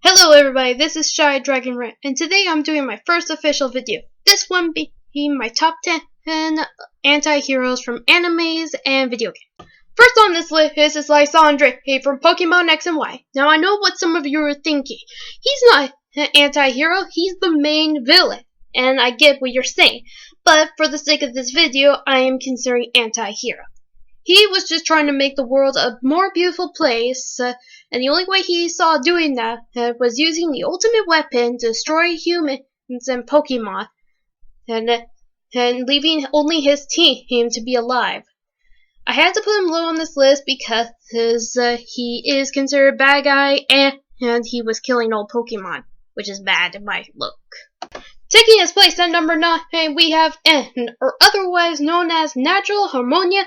Hello everybody, this is Shy Dragon Rat, and today I'm doing my first official video. This one being my top 10 anti-heroes from animes and video games. First on this list is Lysandre from Pokemon X and Y. Now I know what some of you are thinking. He's not an anti-hero, he's the main villain. And I get what you're saying, but for the sake of this video, I am considering anti-hero. He was just trying to make the world a more beautiful place, and the only way he saw doing that was using the ultimate weapon to destroy humans and Pokemon, and leaving only his team to be alive. I had to put him low on this list because he is considered a bad guy, and he was killing all Pokemon, which is bad in my look. Taking his place at number 9, we have N, or otherwise known as Natural Harmonia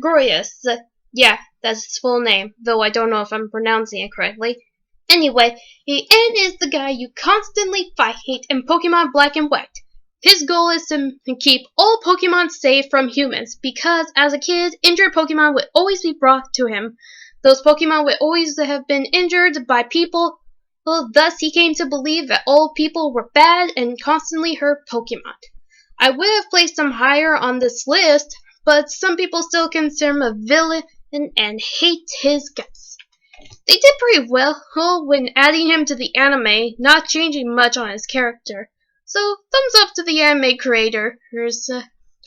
Glorious. Yeah, that's his full name, though I don't know if I'm pronouncing it correctly. Anyway, N is the guy you constantly fight in Pokemon Black and White. His goal is to keep all Pokemon safe from humans, because as a kid, injured Pokemon would always be brought to him. Those Pokemon would always have been injured by people. Thus, he came to believe that all people were bad and constantly hurt Pokemon. I would have placed him higher on this list, but some people still consider him a villain and hate his guts. They did pretty well when adding him to the anime, not changing much on his character. So, thumbs up to the anime creators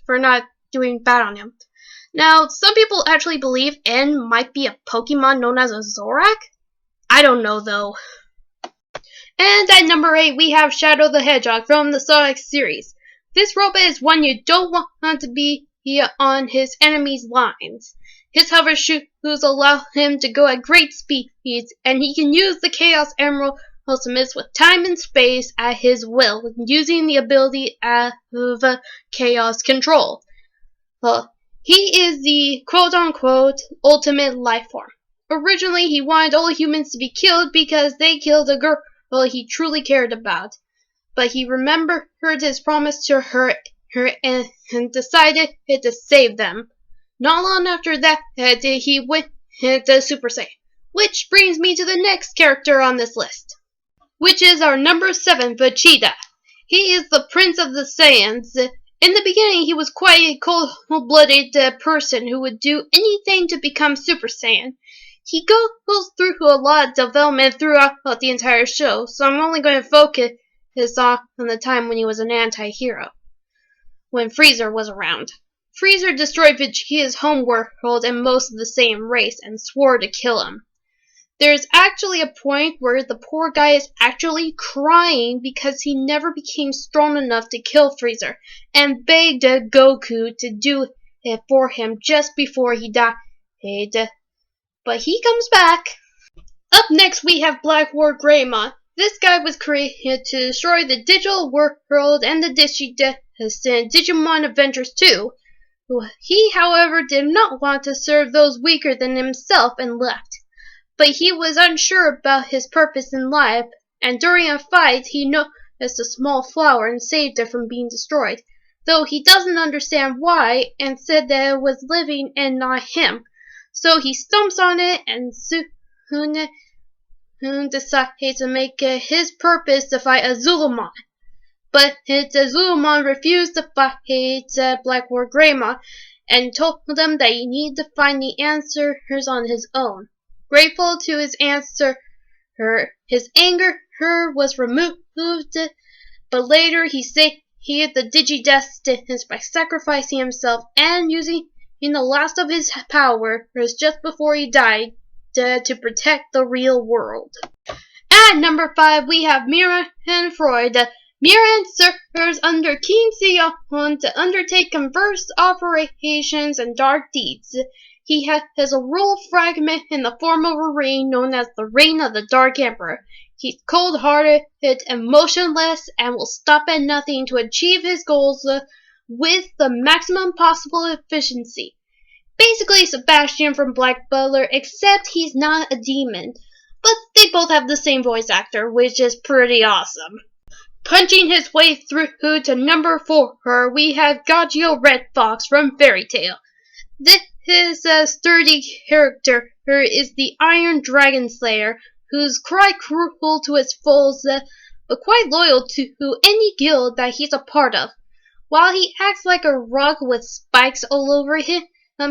for not doing bad on him. Now, some people actually believe N might be a Pokemon known as a Zorak? I don't know though. And at number 8, we have Shadow the Hedgehog from the Sonic series. This robot is one you don't want to be on his enemy's lines. His hover shoes allow him to go at great speeds, and he can use the Chaos Emerald to mess with time and space at his will, using the ability of Chaos Control. He is the quote-unquote ultimate life form. Originally, he wanted all humans to be killed because they killed a girl he truly cared about, but he remembered his promise to her and decided to save them. Not long after that, he went to Super Saiyan, which brings me to the next character on this list, which is our number 7, Vegeta. He is the Prince of the Saiyans. In the beginning, he was quite a cold-blooded person who would do anything to become Super Saiyan. He goes through a lot of development throughout the entire show, so I'm only going to focus on the time when he was an anti-hero, when Freezer was around. Freezer destroyed Vegeta's homeworld and most of the Saiyan race and swore to kill him. There's actually a point where the poor guy is actually crying because he never became strong enough to kill Freezer and begged Goku to do it for him just before he died. But he comes back. Up next, we have Black War Greymon. This guy was created to destroy the digital world and the Digimon Adventures 2. He, however, did not want to serve those weaker than himself and left. But he was unsure about his purpose in life, and during a fight, he noticed a small flower and saved it from being destroyed, though he doesn't understand why, and said that it was living and not him. So he stomps on it and soon decides to make his purpose to fight Azulmon. But Azulmon refused to fight Black War Greymon and told them that he needed to find the answers on his own. Grateful to his answer, his anger was removed, but later he saved the Digidestined by sacrificing himself and using the last of his power just before he died to protect the real world. At number 5, we have Mira Freud. Mira serves under King Sion to undertake covert operations and dark deeds. He has a rule fragment in the form of a ring known as the Ring of the Dark Emperor. He's cold-hearted and motionless and will stop at nothing to achieve his goals with the maximum possible efficiency. Basically Sebastian from Black Butler, except he's not a demon. But they both have the same voice actor, which is pretty awesome. Punching his way through to number 4, we have Gagio Red Fox from Fairy Tail. His sturdy character is the Iron Dragon Slayer, who's quite cruel to his foes, but quite loyal to any guild that he's a part of. While he acts like a rock with spikes all over him,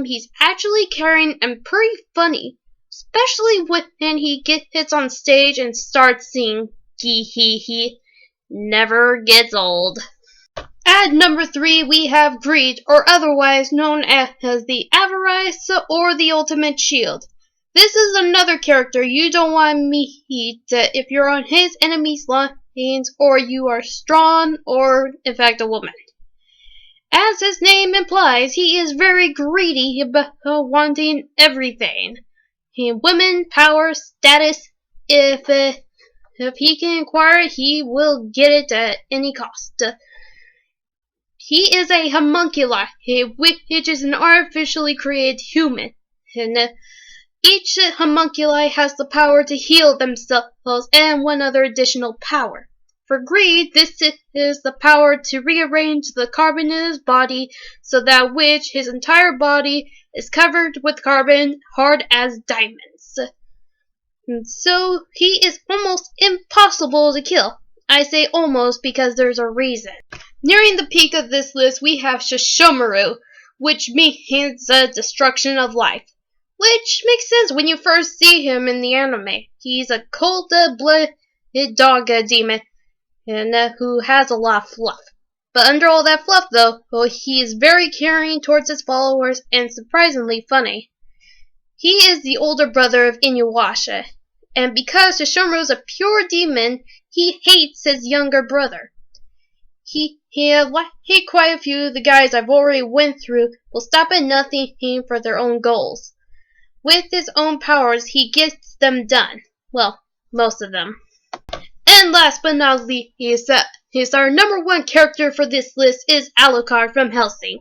he's actually caring and pretty funny, especially when he gets on stage and starts singing. He never gets old. At number 3, we have Greed, or otherwise known as the Avarice or the Ultimate Shield. This is another character you don't want to meet if you're on his enemy's lines or you are strong or, in fact, a woman. As his name implies, he is very greedy about wanting everything. Women, power, status. If he can acquire it, he will get it at any cost. He is a homunculi, which is an artificially created human. And each homunculi has the power to heal themselves and one other additional power. For Greed, this is the power to rearrange the carbon in his body so that his entire body is covered with carbon hard as diamonds. And so he is almost impossible to kill. I say almost because there's a reason. Nearing the peak of this list, we have Shoshone, which means the destruction of life. Which makes sense when you first see him in the anime. He's a cold-blooded dog demon, and who has a lot of fluff. But under all that fluff, though, he is very caring towards his followers and surprisingly funny. He is the older brother of Inuyasha, and because Shoshone is a pure demon, he hates his younger brother. He hate quite a few of the guys I've already went through will stop at nothing for their own goals. With his own powers, he gets them done. Well, most of them. And last but not least, our number 1 character for this list is Alucard from Hellsing.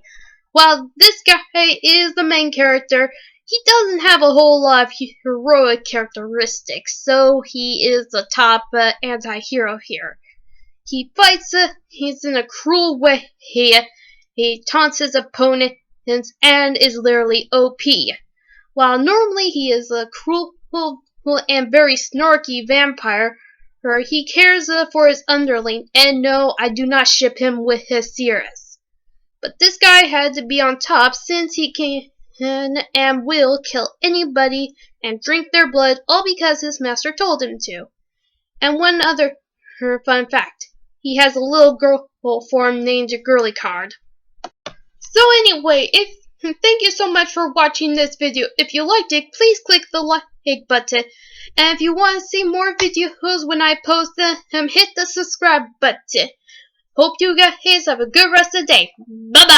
While this guy is the main character, he doesn't have a whole lot of heroic characteristics, so he is the top anti-hero here. He fights he's in a cruel way. He taunts his opponents and is literally OP. While normally he is a cruel and very snarky vampire, he cares for his underling, and no, I do not ship him with his Sirius. But this guy had to be on top since he can and will kill anybody and drink their blood all because his master told him to. And one other fun fact, he has a little girl form named Alucard. So anyway, thank you so much for watching this video. If you liked it, please click the like button. And if you want to see more videos when I post them, hit the subscribe button. Hope you guys have a good rest of the day. Bye-bye.